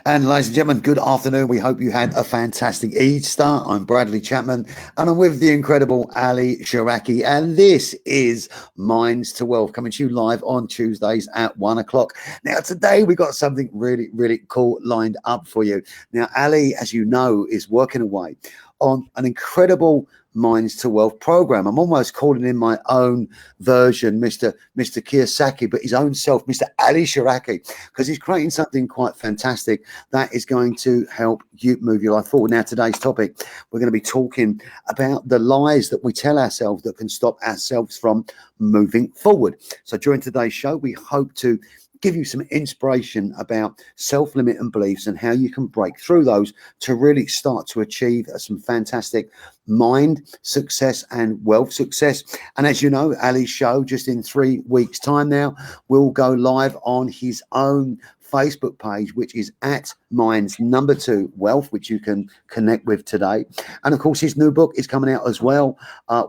And ladies and gentlemen, good afternoon. We hope you had a fantastic Easter. I'm Bradley Chapman, and I'm with the incredible Ali Shahraki. And this is Minds to Wealth, coming to you live on Tuesdays at 1 o'clock. Now, today we got something really, really cool lined up for you. Now, Ali, as you know, is working away on an incredible Minds to Wealth program. I'm almost calling in my own version, Mr. Kiyosaki, but his own self, Mr. Ali Shahraki, because he's creating something quite fantastic that is going to help you move your life forward. Now, today's topic, we're going to be talking about the lies that we tell ourselves that can stop ourselves from moving forward. So during today's show, we hope to give you some inspiration about self-limiting beliefs and how you can break through those to really start to achieve some fantastic mind success and wealth success. And as you know, Ali's show, just in 3 weeks' time now, will go live on his own Facebook page, which is at Minds2 Wealth, which you can connect with today. And of course, his new book is coming out as well,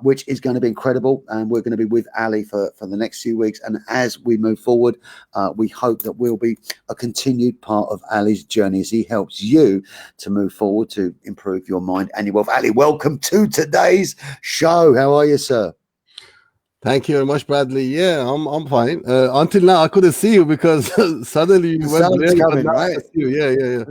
which is going to be incredible. And we're going to be with Ali for the next few weeks. And as we move forward, we hope that we'll be a continued part of Ali's journey as he helps you to move forward to improve your mind and your wealth. Ali, welcome to today's show. How are you, sir? Thank you very much, Bradley. Yeah, I'm fine. Until now, I couldn't see you because suddenly you went sun's coming, right? Yeah.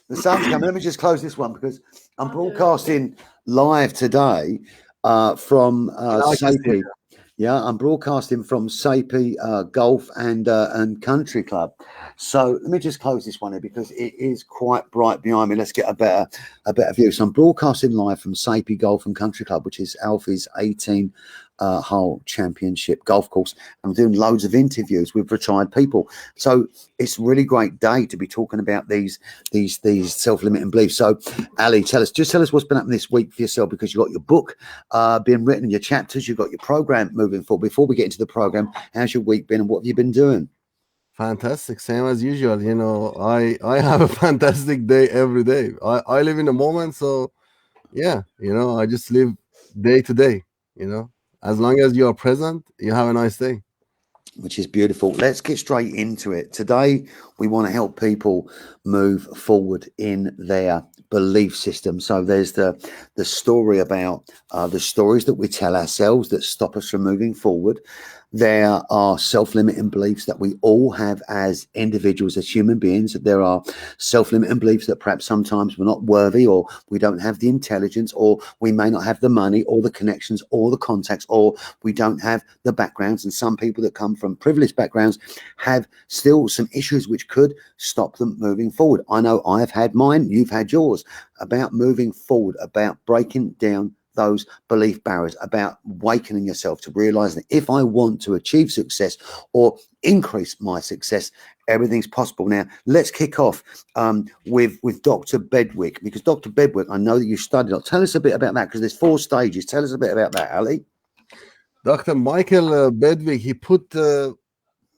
The sun's coming. Let me just close this one because I'm broadcasting live today from Shahraki. Yeah, I'm broadcasting from Shahraki Golf and Country Club. So let me just close this one here because it is quite bright behind me. Let's get a better view. So I'm broadcasting live from Shahraki Golf and Country Club, which is Alfie's 18-hole championship golf course. I'm doing loads of interviews with retired people. So it's a really great day to be talking about these self-limiting beliefs. So Ali, tell us what's been happening this week for yourself, because you've got your book being written, your chapters, you've got your program moving forward. Before we get into the program, how's your week been and what have you been doing? Fantastic, same as usual. You know, I have a fantastic day every day. I live in the moment, so yeah, I just live day to day. As long as you are present, you have a nice day. Which is beautiful. Let's get straight into it. Today, we want to help people move forward in their belief system. So there's the story about the stories that we tell ourselves that stop us from moving forward. There are self-limiting beliefs that we all have as individuals, as human beings. There are self-limiting beliefs that perhaps sometimes we're not worthy, or we don't have the intelligence, or we may not have the money or the connections or the contacts, or we don't have the backgrounds. And some people that come from privileged backgrounds have still some issues which could stop them moving forward. I know I've had mine, you've had yours, about moving forward, about breaking down those belief barriers, about awakening yourself to realize that if I want to achieve success or increase my success, everything's possible. Now, let's kick off with Dr. Bedwick, because Dr. Bedwick, I know that you studied. Tell us a bit about that, because there's 4 stages. Tell us a bit about that, Ali. Dr. Michael Bedwick, he put the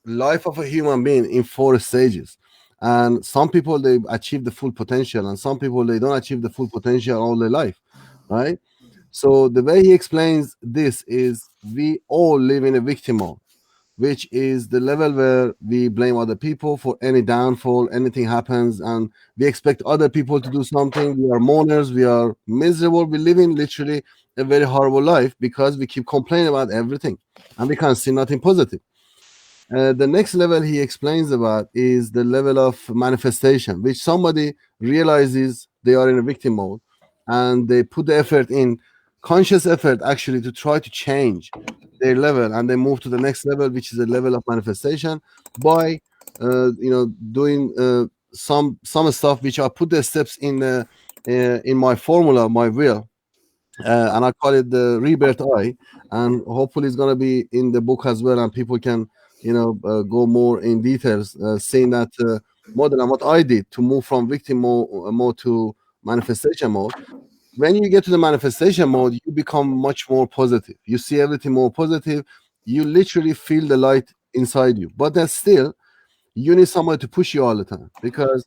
life of a human being in 4 stages. And some people, they achieve the full potential, and some people, they don't achieve the full potential all their life, right? So the way he explains this is we all live in a victim mode, which is the level where we blame other people for any downfall, anything happens, and we expect other people to do something. We are mourners, we are miserable, we live in literally a very horrible life because we keep complaining about everything and we can't see nothing positive. The next level he explains about is the level of manifestation, which somebody realizes they are in a victim mode and they put the effort in, conscious effort actually, to try to change their level, and they move to the next level, which is a level of manifestation by doing some stuff which I put the steps in my formula, my will, and I call it the rebirth eye, and hopefully it's going to be in the book as well, and people can go more in details, seeing that model and what I did to move from victim mode to manifestation mode. When you get to the manifestation mode, you become much more positive. You see everything more positive. You literally feel the light inside you. But then still, you need somebody to push you all the time, because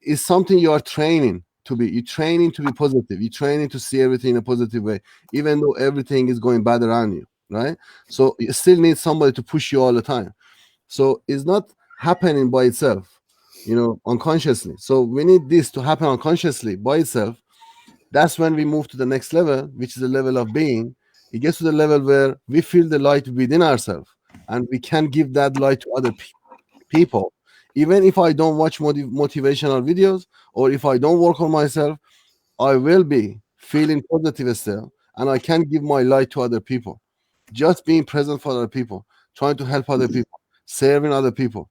it's something you are training to be. You're training to be positive. You're training to see everything in a positive way, even though everything is going bad around you, right? So you still need somebody to push you all the time. So it's not happening by itself. unconsciously. So we need this to happen unconsciously by itself. That's when we move to the next level, which is the level of being. It gets to the level where we feel the light within ourselves, and we can give that light to other people. Even if I don't watch motivational videos, or if I don't work on myself, I will be feeling positive still, and I can give my light to other people. Just being present for other people, trying to help other people, serving other people.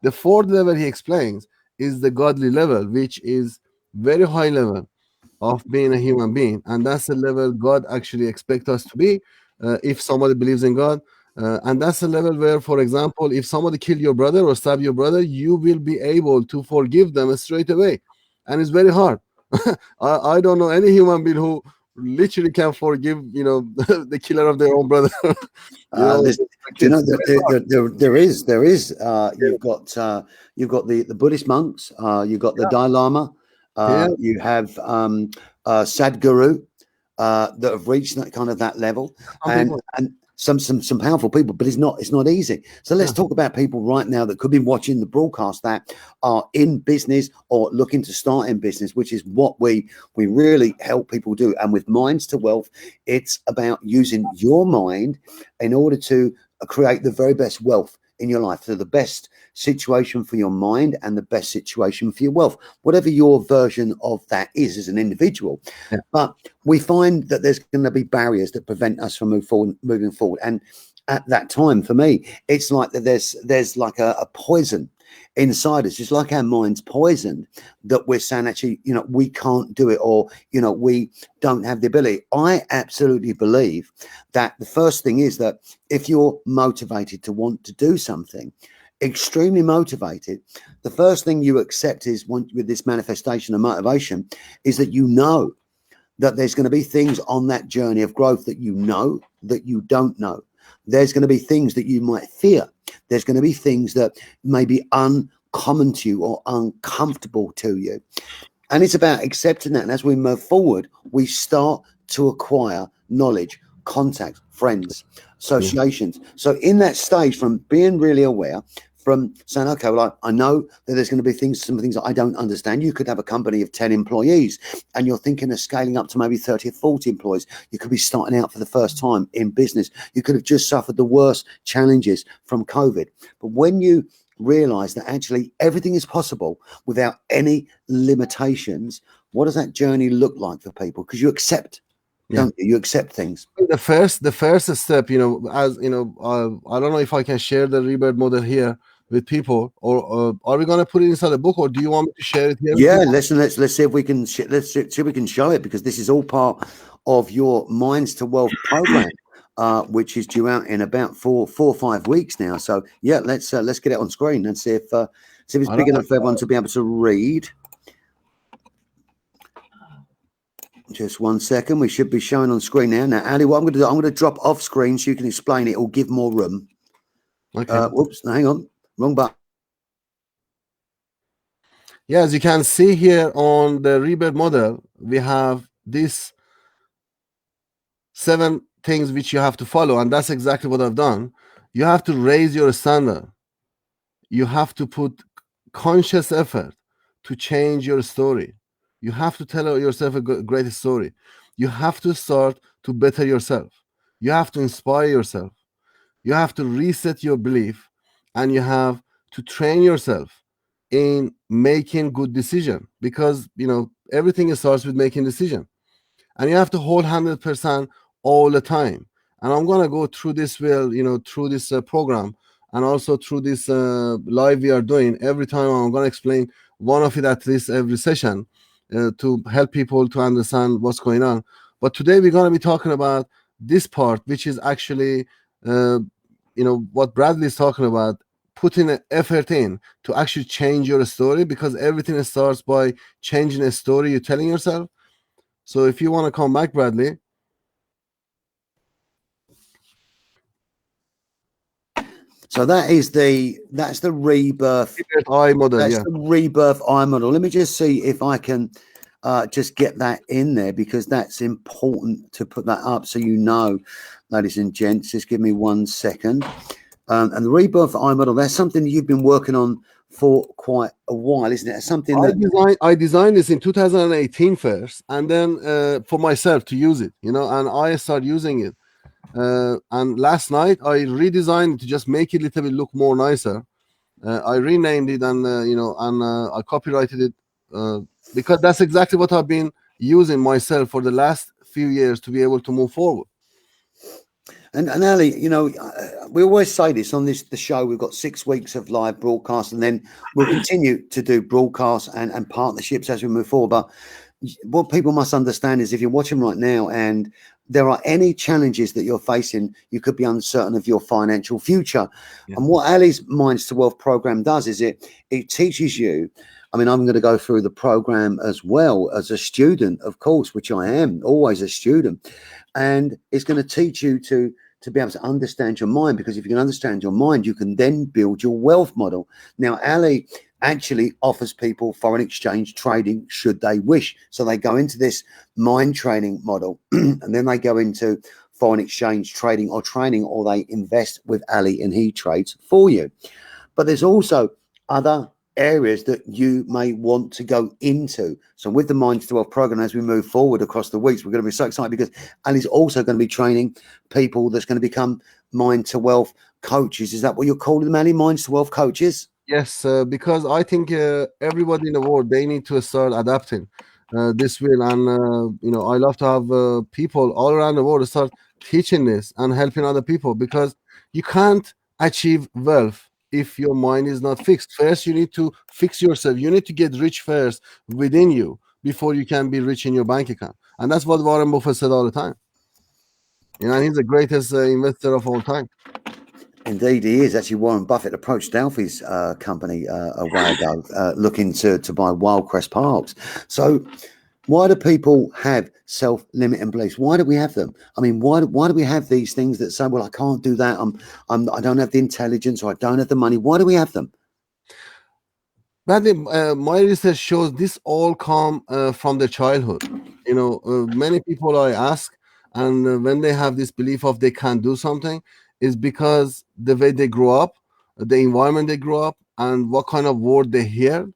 The fourth level he explains is the godly level, which is very high level of being a human being, and that's the level God actually expects us to be if somebody believes in God. And that's the level where, for example, if somebody kill your brother or stab your brother, you will be able to forgive them straight away, and it's very hard. I don't know any human being who literally can forgive, the killer of their own brother. This, The do you know kids. that there is you've got the Buddhist monks, you've got the Dalai Lama, Yeah, you have Sadhguru that have reached that level, some people. and some powerful people, but it's not easy. So let's Yeah, talk about people right now that could be watching the broadcast that are in business or looking to start in business, which is what we really help people do. And with Minds to Wealth, it's about using your mind in order to create the very best wealth in your life. So the best situation for your mind and the best situation for your wealth, whatever your version of that is as an individual. yeah, But we find that there's going to be barriers that prevent us from moving forward. And at that time, for me, it's like that there's like a poison inside us, just like our mind's poisoned, that we're saying actually, we can't do it, or we don't have the ability. I absolutely believe that the first thing is that if you're motivated to want to do something, extremely motivated, the first thing you accept is, with this manifestation of motivation, is that that there's going to be things on that journey of growth that that you don't know. There's going to be things that you might fear. There's going to be things that may be uncommon to you or uncomfortable to you. And it's about accepting that. And as we move forward, we start to acquire knowledge, contacts, friends, yeah, associations. So in that stage, from being really aware, from saying, okay, well, I know that there's going to be some things that I don't understand. You could have a company of 10 employees and you're thinking of scaling up to maybe 30 or 40 employees. You could be starting out for the first time in business. You could have just suffered the worst challenges from COVID. But when you realize that actually everything is possible without any limitations, what does that journey look like for people? Because you accept, yeah. don't you? You accept things. The first step, as I don't know if I can share the rebirth model here with people, or are we going to put it inside a book, or do you want me to share it here with Yeah, people? let's see if we can see if we can show it, because this is all part of your Minds to Wealth program, which is due out in about 4 or 5 weeks now. So yeah, let's get it on screen and see if it's I big don't enough for everyone to be able to read. Just 1 second, we should be showing on screen now. Now, Ali, what I'm going to do, I'm going to drop off screen so you can explain it or give more room. Okay. Whoops, hang on, wrong button. Yeah, as you can see here on the rebirth model, we have these 7 things which you have to follow, and that's exactly what I've done. You have to raise your standard. You have to put conscious effort to change your story. You have to tell yourself a great story. You have to start to better yourself. You have to inspire yourself. You have to reset your belief, and you have to train yourself in making good decision, because everything starts with making decision, and you have to hold 100% all the time. And I'm going to go through this through this program, and also through this live we are doing. Every time I'm going to explain one of it at least every session, to help people to understand what's going on. But today we're going to be talking about this part, which is actually what Bradley is talking about, putting an effort in to actually change your story, because everything starts by changing a story you're telling yourself. So if you want to come back, Bradley. So that's the rebirth. I model, That's yeah. the rebirth I model. Let me just see if I can just get that in there, because that's important to put that up so ladies and gents. Just give me 1 second. And the rebirth I model, that's something you've been working on for quite a while, isn't it? It's something I that designed this in 2018 first, and then for myself to use it, and I started using it. And last night I redesigned it to just make it a little bit look more nicer. I renamed it, and I copyrighted it because that's exactly what I've been using myself for the last few years to be able to move forward. And Ali, we always say this on the show. We've got 6 weeks of live broadcast, and then we'll continue to do broadcasts and partnerships as we move forward. But what people must understand is if you're watching right now and there are any challenges that you're facing, you could be uncertain of your financial future. Yeah. And what Ali's Minds to Wealth program does is it teaches you. I mean, I'm going to go through the program as well as a student, of course, which I am always a student. And it's going to teach you to be able to understand your mind, because if you can understand your mind, you can then build your wealth model. Now, Ali actually offers people foreign exchange trading should they wish. So they go into this mind training model and then they go into foreign exchange trading or training, or they invest with Ali and he trades for you. But there's also other areas that you may want to go into. So with the Minds to Wealth program, as we move forward across the weeks, we're going to be so excited because Ali's also going to be training people that's going to become Mind to Wealth coaches. Is that what you're calling them, Ali? Minds to Wealth coaches? Yes, because I think everybody in the world, they need to start adapting this will, and I love to have people all around the world start teaching this and helping other people, because you can't achieve wealth if your mind is not fixed. First, you need to fix yourself. You need to get rich first within you before you can be rich in your bank account, and that's what Warren Buffett said all the time. And he's the greatest investor of all time. Indeed, he is. Actually, Warren Buffett approached Alfie's company a while ago, looking to buy Wildcrest Parks. So, why do people have self-limiting beliefs? Why do we have them? I mean, why do we have these things that say, "Well, I can't do that. I don't have the intelligence, or I don't have the money." Why do we have them? But my research shows this all come from their childhood. Many people I ask, and when they have this belief of they can't do something, is because the way they grow up, the environment they grow up, and what kind of word they hear.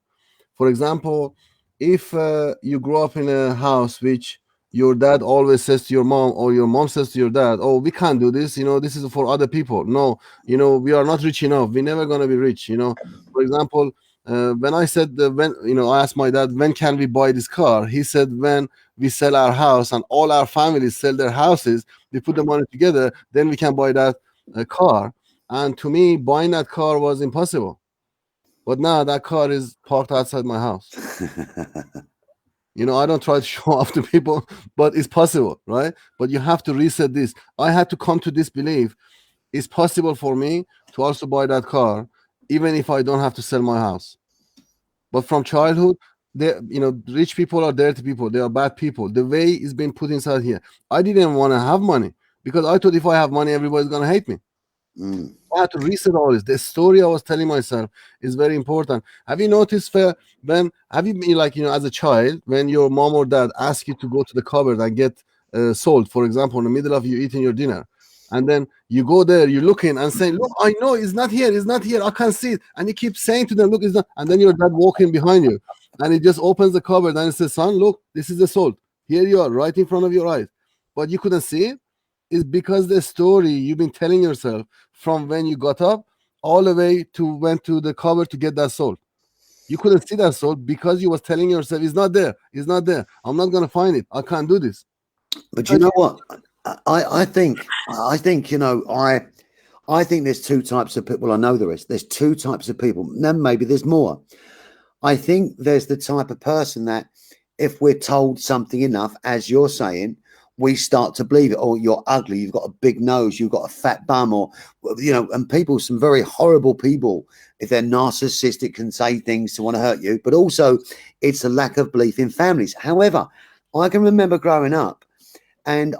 For example, if you grow up in a house which your dad always says to your mom, or your mom says to your dad, "Oh, we can't do this. This is for other people. No, we are not rich enough. We're never gonna be rich." For example, when I said when I asked my dad, "When can we buy this car?" He said, "When we sell our house and all our families sell their houses, we put the money together, then we can buy that car." And to me, buying that car was impossible. But now that car is parked outside my house. I don't try to show off to people, but it's possible, right? But you have to reset this. I had to come to this belief. It's possible for me to also buy that car, even if I don't have to sell my house. But from childhood, rich people are dirty people. They are bad people. The way it's been put inside here. I didn't want to have money because I thought if I have money, everybody's going to hate me. I had to reset all this. The story I was telling myself is very important. Have you noticed when have you been like as a child, when your mom or dad ask you to go to the cupboard and get salt, for example, in the middle of you eating your dinner, and then you go there, you're looking and saying, "Look, I know it's not here, I can't see it," and you keep saying to them, "Look, it's not," and then your dad walking behind you, and he just opens the cupboard and he says, "Son, look, this is the salt. Here you are, right in front of your eyes," but you couldn't see it. Is because the story you've been telling yourself from when you got up all the way to went to the cover to get that salt. You couldn't see that salt because you was telling yourself, "It's not there. It's not there. I'm not gonna find it. I can't do this." But you know what? I think I think there's two types of people. Well, I know there is. There's two types of people. Then maybe there's more. I think there's the type of person that if we're told something enough, as you're saying, we start to believe it. Oh, you're ugly. You've got a big nose. You've got a fat bum, or and people, some very horrible people, if they're narcissistic, can say things to want to hurt you. But also, it's a lack of belief in families. However, I can remember growing up, and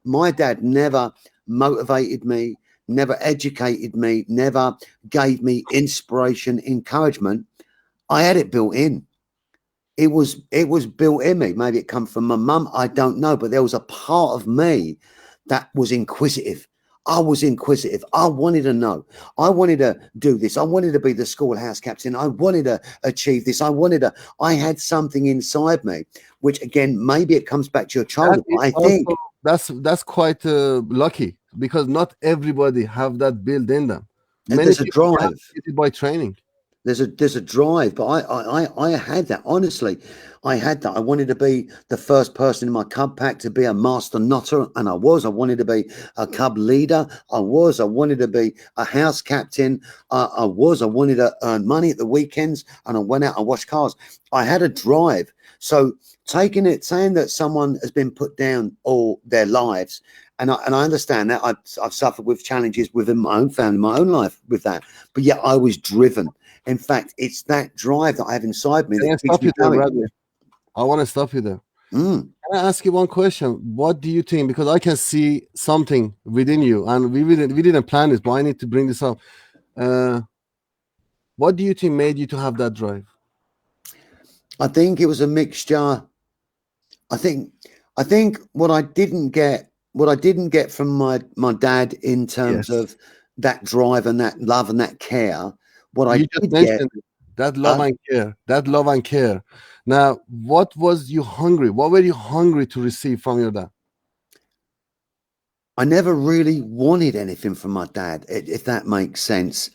my dad never motivated me, never educated me, never gave me inspiration, encouragement. I had it built in. It was built in me. Maybe it come from my mum. I don't know, but there was a part of me that was inquisitive. I was inquisitive. I wanted to know. I wanted to do this. I wanted to be the schoolhouse captain. I wanted to achieve this. I had something inside me, which again, maybe it comes back to your That childhood. is I also think that's quite lucky, because not everybody have that built in them. Many there's a people can drive. get it by training. There's a drive, but I had that. Honestly, I had that. I wanted to be the first person in my cub pack to be a master knotter, and I was. I wanted to be a cub leader. I was. I wanted to be a house captain. I was. I wanted to earn money at the weekends, and I went out and washed cars. I had a drive. So taking it, saying that someone has been put down all their lives, and I understand that. I've suffered with challenges within my own family, my own life with that, but yet I was driven. In fact, it's that drive that I have inside me Can I that keeps stop me you there, going. Bradley? I want to stop you there. Mm. Can I ask you one question? What do you think? Because I can see something within you, and we didn't plan this, but I need to bring this up. Uh, what do you think made you to have that drive? I think it was a mixture. I think what I didn't get from my dad in terms Yes, of that drive and that love and that care. What I you just did get, mentioned it. That love uh, and care. That love and care. Now, what was you hungry? What were you hungry to receive from your dad? I never really wanted anything from my dad, if that makes sense.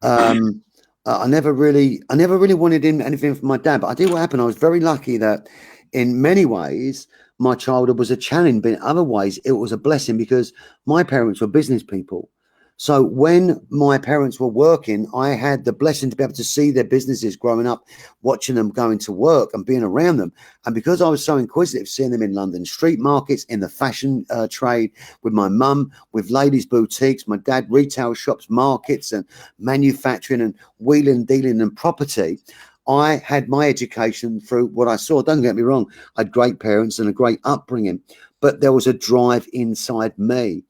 Um, I never really wanted anything from my dad. But I tell you what happened. I was very lucky that, in many ways, my childhood was a challenge, but in other ways, it was a blessing because my parents were business people. So when my parents were working, I had the blessing to be able to see their businesses growing up, watching them going to work and being around them. And because I was so inquisitive, seeing them in London street markets, in the fashion trade, with my mum, with ladies' boutiques, my dad, retail shops, markets, and manufacturing and wheeling, dealing, and property. I had my education through what I saw. Don't get me wrong, I had great parents and a great upbringing, but there was a drive inside me.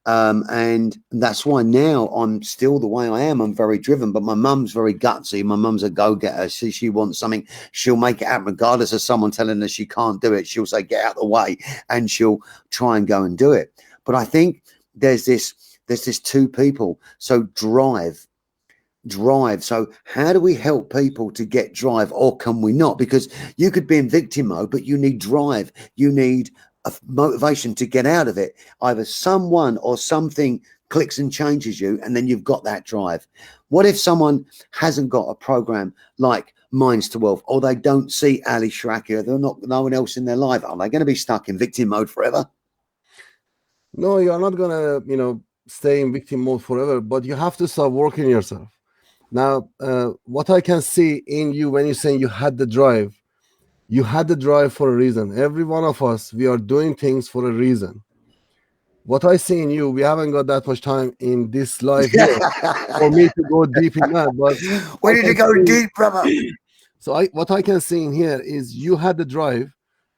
And that's why now I'm still the way I am. I'm very driven, but my mum's very gutsy. My mum's a go-getter. She wants something, she'll make it happen, regardless of someone telling her she can't do it. She'll say, get out of the way, and she'll try and go and do it. But I think there's this two people. So drive. So how do we help people to get drive, or can we not? Because you could be in victim mode, but you need drive. You need a motivation to get out of it. Either someone or something clicks and changes you, and then you've got that drive. What if someone hasn't got a program like Minds to Wealth, or they don't see Ali Shahraki, or they're not no one else in their life? Are they going to be stuck in victim mode forever? No, you are not gonna, stay in victim mode forever. But you have to start working yourself. Now, what I can see in you when you're saying you had the drive for a reason. Every one of us, we are doing things for a reason. What I see in you, we haven't got that much time in this live here for me to go deep in that. But We I need to can go see, deep, brother. so what I can see in here is you had the drive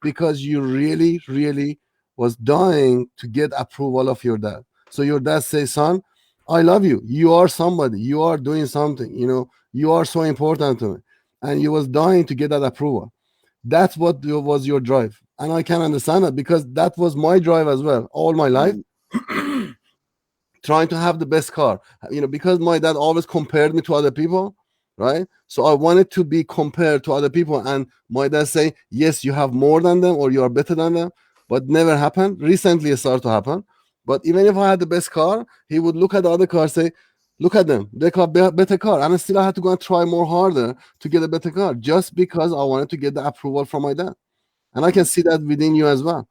because you really, really was dying to get approval of your dad. So your dad says, son, I love you. You are somebody. You are doing something. You are so important to me. And you was dying to get that approval. That's what was your drive. And I can understand that because that was my drive as well all my life. Mm, Trying to have the best car, because my dad always compared me to other people, right? So I wanted to be compared to other people, and my dad say, yes, you have more than them or you are better than them, but never happened. Recently it started to happen. But even if I had the best car, he would look at the other car, say, look at them, they got better car, and still I had to go and try more harder to get a better car just because I wanted to get the approval from my dad. And I can mm. see that within you as well,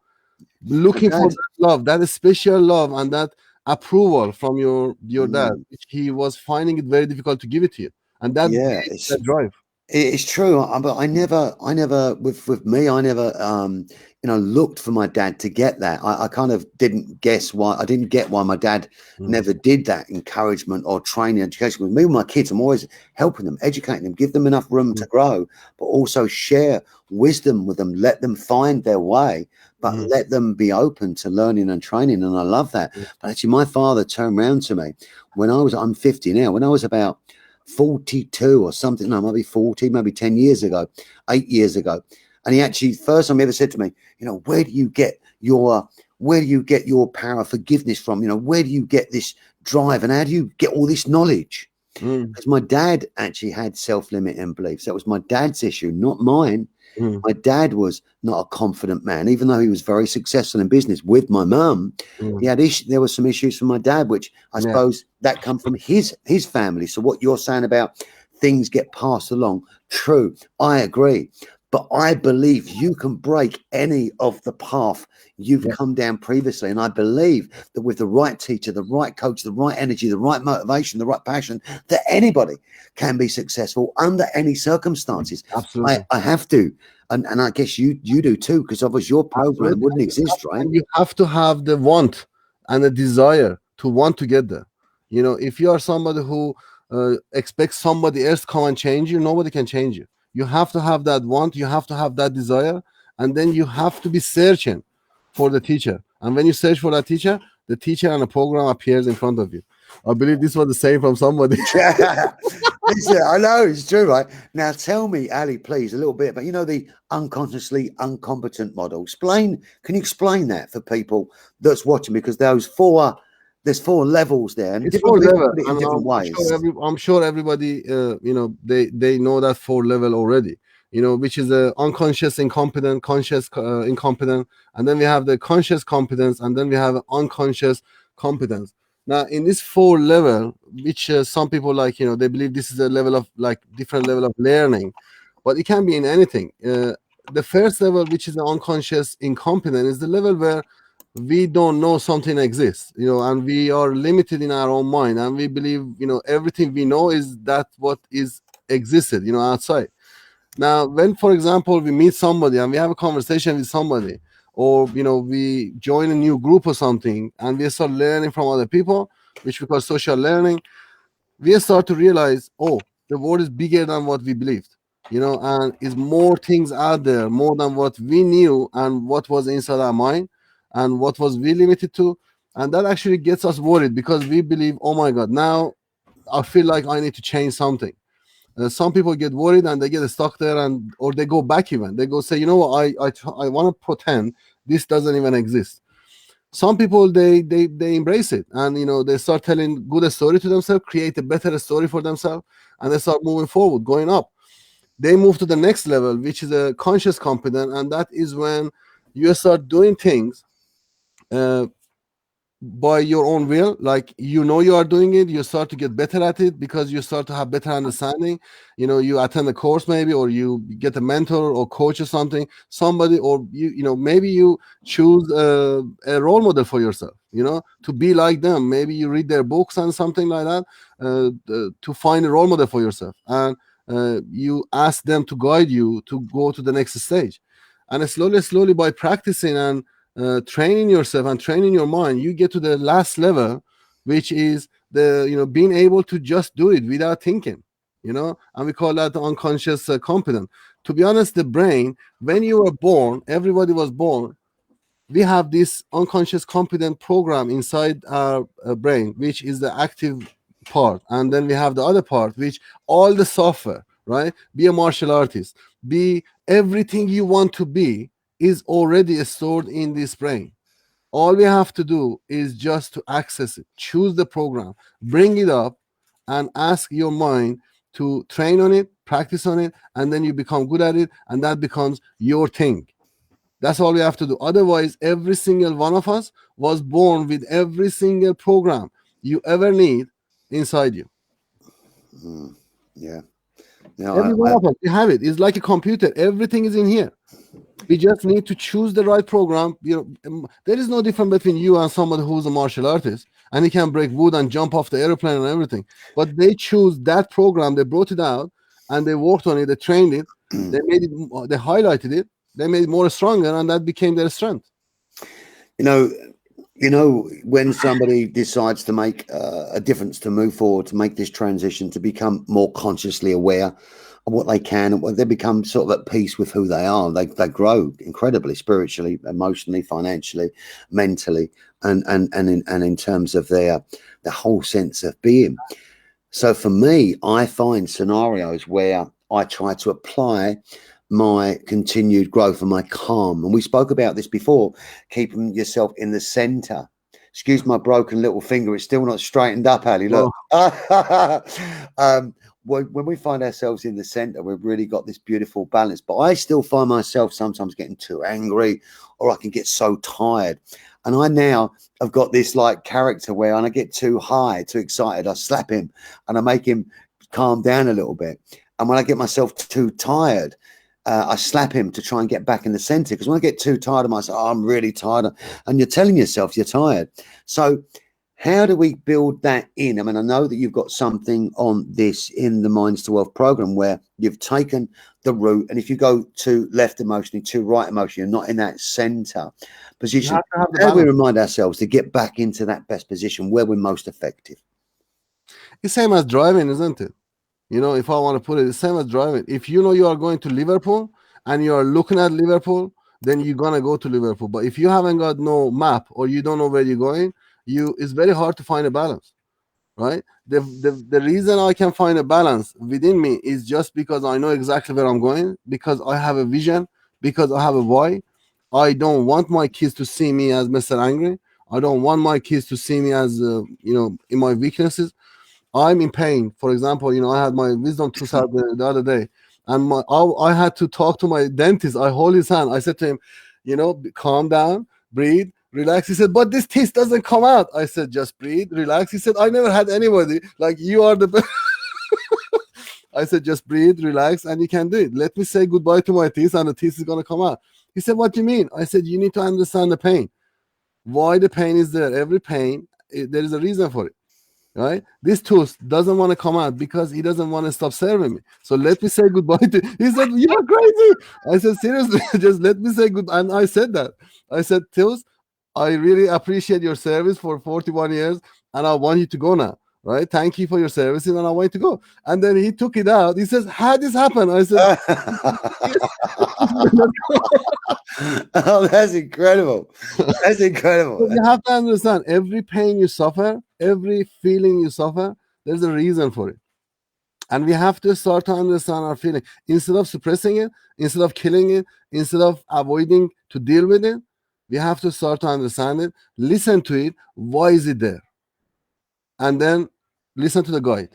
My looking for dad. that love, that special love, and that approval from your dad, Mm, which he was finding it very difficult to give it to you, and that yeah, gave that drive. it's true, but I never, with me, I never, looked for my dad to get that. I kind of didn't guess why. I didn't get why my dad Mm, never did that encouragement or training, education. With me, with my kids, I'm always helping them, educating them, give them enough room to mm, grow, but also share wisdom with them, let them find their way, but mm, let them be open to learning and training. And I love that. mm, But actually, my father turned around to me I'm 50 now, when I was about 42 or something. No, maybe 40, maybe 10 years ago, 8 years ago. And he actually, first time he ever said to me, where do you get where do you get your power of forgiveness from? You know, where do you get this drive, and how do you get all this knowledge? mm, Because my dad actually had self-limiting beliefs. That was my dad's issue, not mine. mm, My dad was not a confident man, even though he was very successful in business with my mum. He mm. had there were some issues from my dad, which I Yeah, suppose that come from his family. So what you're saying about things get passed along, true, I agree. But I believe you can break any of the path you've yeah, come down previously. And I believe that with the right teacher, the right coach, the right energy, the right motivation, the right passion, that anybody can be successful under any circumstances. absolutely. I have to. And I guess you do too, because otherwise your program Absolutely. wouldn't exist, right? And you have to have the want and the desire to want to get there. You know, if you are somebody who expects somebody else to come and change you, nobody can change you. You have to have that want, you have to have that desire, and then you have to be searching for the teacher. And when you search for that teacher, the teacher and the program appears in front of you. I believe this was the same from somebody. Listen, I know it's true, right? Now tell me, Ali, please, a little bit about the unconsciously incompetent model. Can you explain that for people that's watching? Because there's four levels there, and It's different four people level, put it in and different ways. I'm sure everybody, they know that four level already. You know, which is a unconscious incompetent, conscious incompetent, and then we have the conscious competence, and then we have unconscious competence. Now, in this four level, which some people like, they believe this is a level of like different level of learning, but it can be in anything. The first level, which is the unconscious incompetent, is the level where we don't know something exists, and we are limited in our own mind, and we believe, everything we know is that what is existed, outside. Now, when, for example, we meet somebody and we have a conversation with somebody, or we join a new group or something, and we start learning from other people, which we call social learning, we start to realize, oh, the world is bigger than what we believed, and is more things out there, more than what we knew and what was inside our mind and what was we limited to. And that actually gets us worried, because we believe, oh my God, now I feel like I need to change something. Some people get worried and they get stuck there, and or they go back, even they go say, you know what, I want to pretend this doesn't even exist. Some people, they embrace it, and they start telling good story to themselves, create a better story for themselves, and they start moving forward, going up. They move to the next level, which is a conscious competence, and that is when you start doing things uh, by your own will, like you are doing it, you start to get better at it because you start to have better understanding. You attend a course maybe, or you get a mentor or coach or somebody, or maybe you choose a role model for yourself, to be like them. Maybe you read their books and something like that, to find a role model for yourself, and you ask them to guide you to go to the next stage. And slowly by practicing and training yourself and training your mind, you get to the last level, which is the being able to just do it without thinking, and we call that the unconscious competence. To be honest, the brain, when you were born, everybody was born, we have this unconscious competent program inside our brain, which is the active part, and then we have the other part, which all the software, right? Be a martial artist, be everything you want to be, is already stored in this brain. All we have to do is just to access it, choose the program, bring it up, and ask your mind to train on it, practice on it, and then you become good at it, and that becomes your thing. That's all we have to do. Otherwise, every single one of us was born with every single program you ever need inside you. Yeah. No, Every one of us, we have it. It's like a computer. Everything is in here. We just need to choose the right program. There is no difference between you and somebody who's a martial artist and he can break wood and jump off the airplane and everything. But they choose that program, they brought it out, and they worked on it, they trained it, they made it, they highlighted it, they made it more stronger, and that became their strength. you know, when somebody decides to make a difference, to move forward, to make this transition, to become more consciously aware of what they can, and when they become sort of at peace with who they are, they grow incredibly spiritually, emotionally, financially, mentally, and in terms of their whole sense of being. So for me, I find scenarios where I try to apply my continued growth and my calm. And we spoke about this before, keeping yourself in the center. Excuse my broken little finger, it's still not straightened up, Ali. Look. When we find ourselves in the center, we've really got this beautiful balance. But I still find myself sometimes getting too angry, or I can get so tired. And I now have got this like character where when I get too high, too excited, I slap him and I make him calm down a little bit. And when I get myself too tired, I slap him to try and get back in the center. Because when I get too tired of myself, oh, I'm really tired. And you're telling yourself you're tired. So how do we build that in? I mean, I know that you've got something on this in the Minds to Wealth program where you've taken the route. And if you go to left emotionally, to right emotionally, you're not in that center position. How do we remind ourselves to get back into that best position where we're most effective? It's same as driving, isn't it? You know, if I want to put it, it's same as driving. If you know you are going to Liverpool and you are looking at Liverpool, then you're gonna go to Liverpool. But if you haven't got no map or you don't know where you're going, it's very hard to find a balance, right? The reason I can find a balance within me is just because I know exactly where I'm going, because I have a vision, because I have a why. I don't want my kids to see me as Mr. Angry. I don't want my kids to see me as in my weaknesses. I'm in pain. For example, I had my wisdom tooth out the other day, and I had to talk to my dentist. I hold his hand. I said to him, calm down, breathe, relax. He said, but this teeth doesn't come out. I said, just breathe, relax. He said, I never had anybody like you are the best. I said, just breathe, relax, and you can do it. Let me say goodbye to my teeth, and the teeth is going to come out. He said, what do you mean? I said, you need to understand the pain. Why the pain is there? Every pain, there is a reason for it. Right? This tooth doesn't want to come out because he doesn't want to stop serving me. So let me say goodbye to. He said, "You're crazy." I said, "Seriously, just let me say good." And I said that. I said, "Tooth, I really appreciate your service for 41 years, and I want you to go now. Right? Thank you for your services, and I want you to go." And then he took it out. He says, "How did this happen?" I said, "Oh, that's incredible! That's incredible." You have to understand, every pain you suffer, every feeling you suffer, there's a reason for it. And we have to start to understand our feeling. Instead of suppressing it, instead of killing it, instead of avoiding to deal with it, we have to start to understand it, listen to it. Why is it there? And then listen to the guide.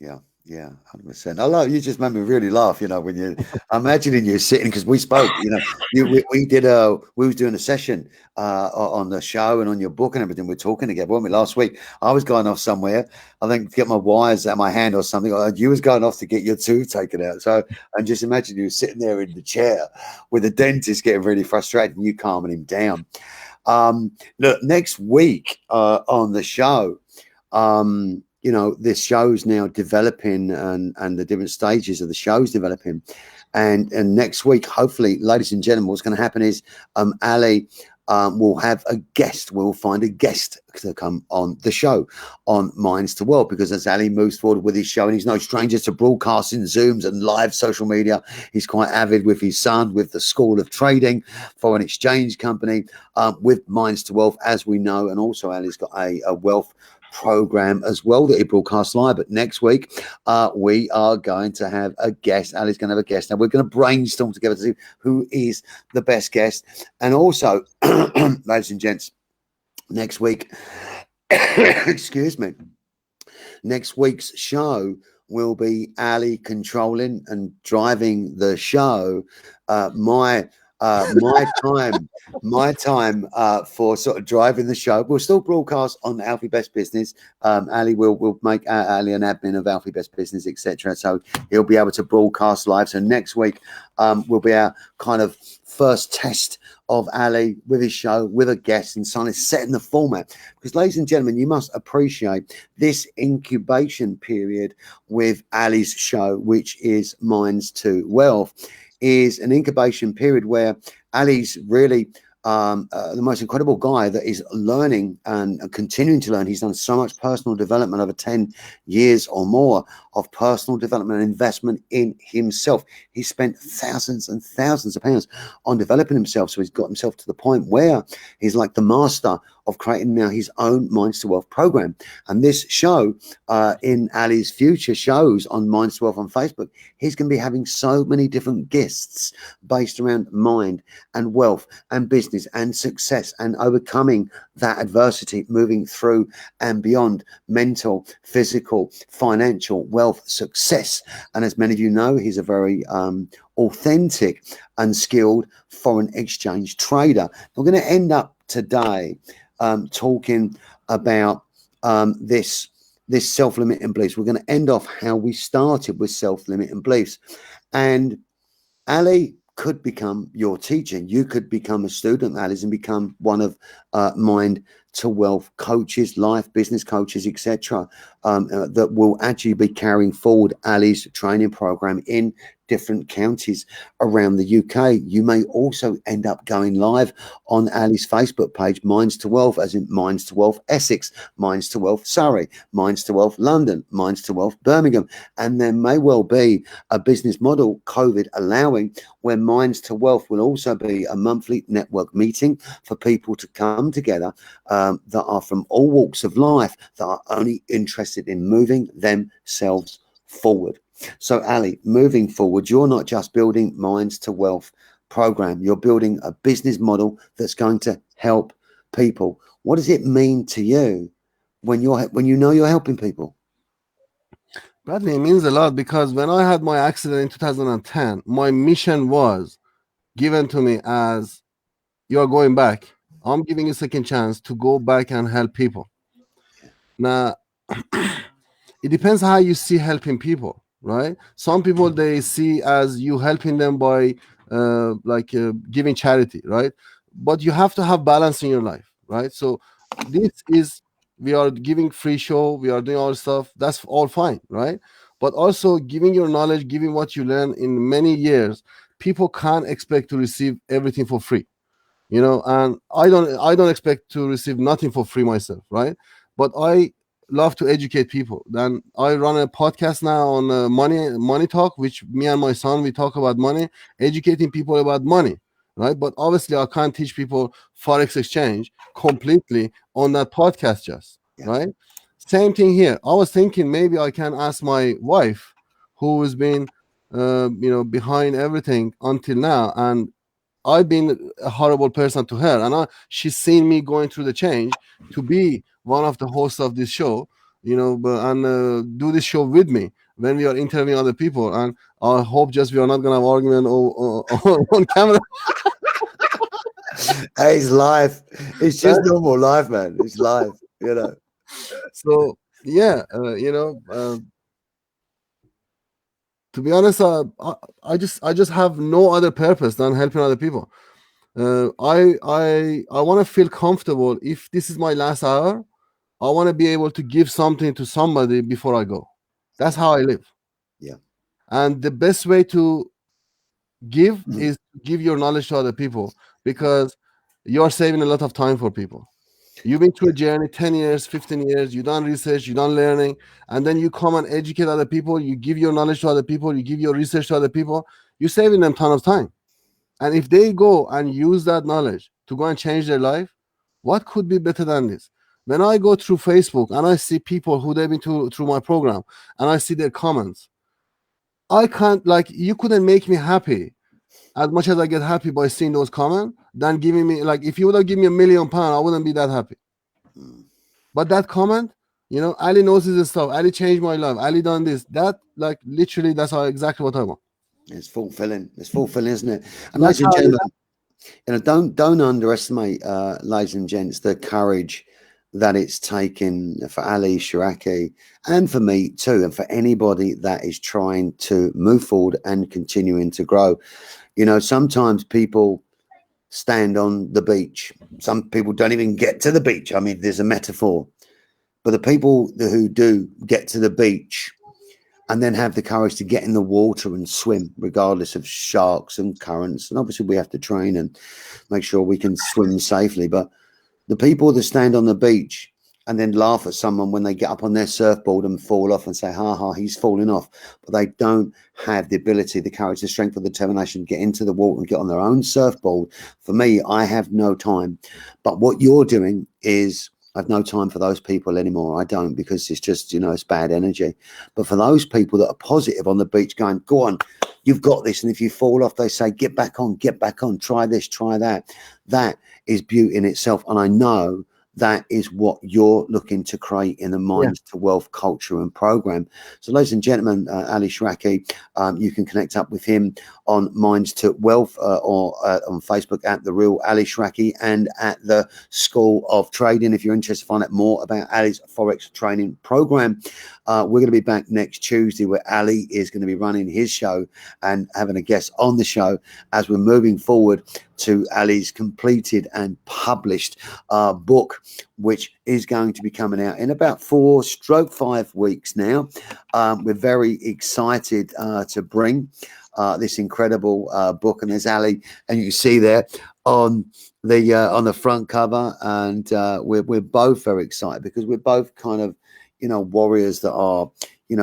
Yeah. Yeah, 100%. I love you. Just made me really laugh. When I'm imagining you sitting, because we spoke. We was doing a session on the show and on your book and everything. We're talking together, weren't we? Last week, I was going off somewhere. I think to get my wires out of my hand or something. You was going off to get your tooth taken out. So and just imagine you sitting there in the chair with the dentist getting really frustrated and you calming him down. Look, next week on the show. This show's now developing and the different stages of the show's developing. And next week, hopefully, ladies and gentlemen, what's going to happen is Ali will have a guest. We'll find a guest to come on the show on Minds to Wealth, because as Ali moves forward with his show, and he's no stranger to broadcasting, Zooms and live social media, he's quite avid with his son, with the School of Trading, foreign exchange company, with Minds to Wealth, as we know. And also Ali's got a wealth program as well that he broadcasts live. But next week we are going to have a guest. Ali's going to have a guest. Now we're going to brainstorm together to see who is the best guest. And also, ladies and gents, next week, excuse me, next week's show will be Ali controlling and driving the show. My time for sort of driving the show. We'll still broadcast on Alfie Best Business. Ali will make Ali an admin of Alfie Best Business, etc. So he'll be able to broadcast live. So next week will be our kind of first test of Ali with his show, with a guest, and so on, is setting the format. Because, ladies and gentlemen, you must appreciate this incubation period with Ali's show, which is Minds to Wealth, is an incubation period where Ali's really the most incredible guy that is learning and continuing to learn. He's done so much personal development over 10 years or more of personal development and investment in himself. He spent thousands and thousands of pounds on developing himself. So he's got himself to the point where he's like the master of creating now his own Minds to Wealth program. And this show, in Ali's future shows on Minds to Wealth on Facebook, he's going to be having so many different guests based around mind and wealth and business and success and overcoming that adversity, moving through and beyond mental, physical, financial, wealth, success. And as many of you know, he's a very authentic and skilled foreign exchange trader. We're going to end up today talking about this self-limiting beliefs. We're going to end off how we started with self-limiting beliefs. And Ali could become your teacher. You could become a student, Alice, and become one of Mind to Wealth coaches, life, business coaches, etc., that will actually be carrying forward Ali's training program in different counties around the UK. You may also end up going live on Ali's Facebook page, Minds to Wealth, as in Minds to Wealth Essex, Minds to Wealth Surrey, Minds to Wealth London, Minds to Wealth Birmingham. And there may well be a business model, COVID allowing, where Minds to Wealth will also be a monthly network meeting for people to come together that are from all walks of life, that are only interested in moving themselves forward. So, Ali, moving forward, you're not just building Minds to Wealth program, you're building a business model that's going to help people. What does it mean to you when you know you're helping people? Bradley, it means a lot because when I had my accident in 2010, my mission was given to me as you are going back. I'm giving you a second chance to go back and help people. Now, it depends how you see helping people, right? Some people they see as you helping them by giving charity, right? But you have to have balance in your life, right? So this is we are giving free show, we are doing all stuff. That's all fine, right? But also giving your knowledge, giving what you learn in many years. People can't expect to receive everything for free, and I don't expect to receive nothing for free myself, right? But I love to educate people. Then I run a podcast now on money talk, which me and my son we talk about money, educating people about money, right? But obviously I can't teach people forex exchange completely on that podcast just, Yeah. right? Same thing here. I was thinking maybe I can ask my wife, who has been behind everything until now, and I've been a horrible person to her, and she's seen me going through the change to be one of the hosts of this show, and do this show with me when we are interviewing other people. And I hope just we are not gonna have argument on camera. Hey, it's life. It's just normal life, man. It's life, So yeah, to be honest, I just have no other purpose than helping other people. I want to feel comfortable. If this is my last hour, I want to be able to give something to somebody before I go. That's how I live. Yeah. And the best way to give is to give your knowledge to other people, because you're saving a lot of time for people. You've been through a journey 10 years, 15 years, you done research, you done learning, and then you come and educate other people, you give your knowledge to other people, you give your research to other people, you're saving them a ton of time. And if they go and use that knowledge to go and change their life, what could be better than this? When I go through Facebook and I see people who they've been through my program and I see their comments, I can't, you couldn't make me happy as much as I get happy by seeing those comments than giving me, if you would have given me £1,000,000, I wouldn't be that happy. But that comment, Ali knows his stuff. Ali changed my life. Ali done this. That, literally, that's exactly what I want. It's fulfilling. It's fulfilling, isn't it? And That's ladies and how gentlemen, don't underestimate, ladies and gents, the courage that it's taken for Ali Shahraki and for me too, and for anybody that is trying to move forward and continuing to grow. Sometimes people stand on the beach. Some people don't even get to the beach. I mean, there's a metaphor. But the people who do get to the beach and then have the courage to get in the water and swim, regardless of sharks and currents. And obviously we have to train and make sure we can swim safely. But the people that stand on the beach and then laugh at someone when they get up on their surfboard and fall off and say, ha ha, he's falling off. But they don't have the ability, the courage, the strength, or the determination to get into the water and get on their own surfboard. For me, I have no time. But what you're doing is, I've no time for those people anymore. I don't, because it's just, it's bad energy. But for those people that are positive on the beach going, go on, you've got this. And if you fall off, they say, get back on, try this, try that. That is beauty in itself. And I know that is what you're looking to create in the Minds to Wealth culture and program. So, ladies and gentlemen, Ali Shahraki, you can connect up with him on Minds to Wealth or on Facebook at The Real Ali Shahraki and at the School of Trading. If you're interested to find out more about Ali's Forex training program, we're going to be back next Tuesday, where Ali is going to be running his show and having a guest on the show as we're moving forward to Ali's completed and published book, which is going to be coming out in about 4-5 weeks now. We're very excited to bring this incredible book, and there's Ali, and you can see there on the front cover, and we're both very excited because we're both kind of warriors that are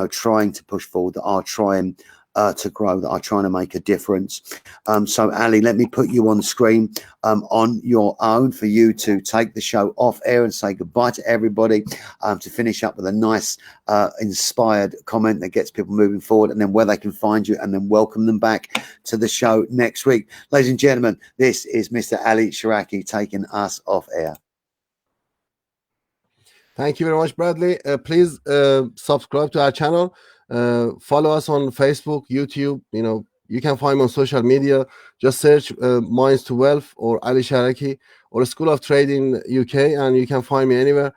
trying to push forward, that are trying to grow, that are trying to make a difference. So Ali, let me put you on screen on your own for you to take the show off air and say goodbye to everybody, to finish up with a nice inspired comment that gets people moving forward, and then where they can find you, and then welcome them back to the show next week. Ladies and gentlemen, this is Mr. Ali Shahraki taking us off air. Thank you very much, Bradley. Please subscribe to our channel. Follow us on Facebook, YouTube. You can find me on social media. Just search Minds to Wealth or Ali Shahraki or School of Trading UK, and you can find me anywhere.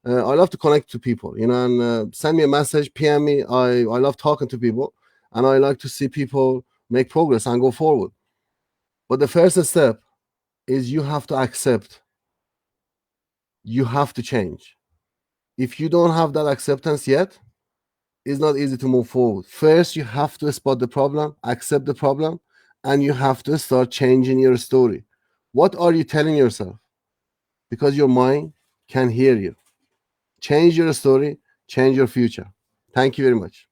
I love to connect to people, and send me a message, PM me. I love talking to people, and I like to see people make progress and go forward. But the first step is you have to accept. You have to change. If you don't have that acceptance yet, it's not easy to move forward. First, you have to spot the problem, accept the problem, and you have to start changing your story. What are you telling yourself? Because your mind can hear you. Change your story, change your future. Thank you very much.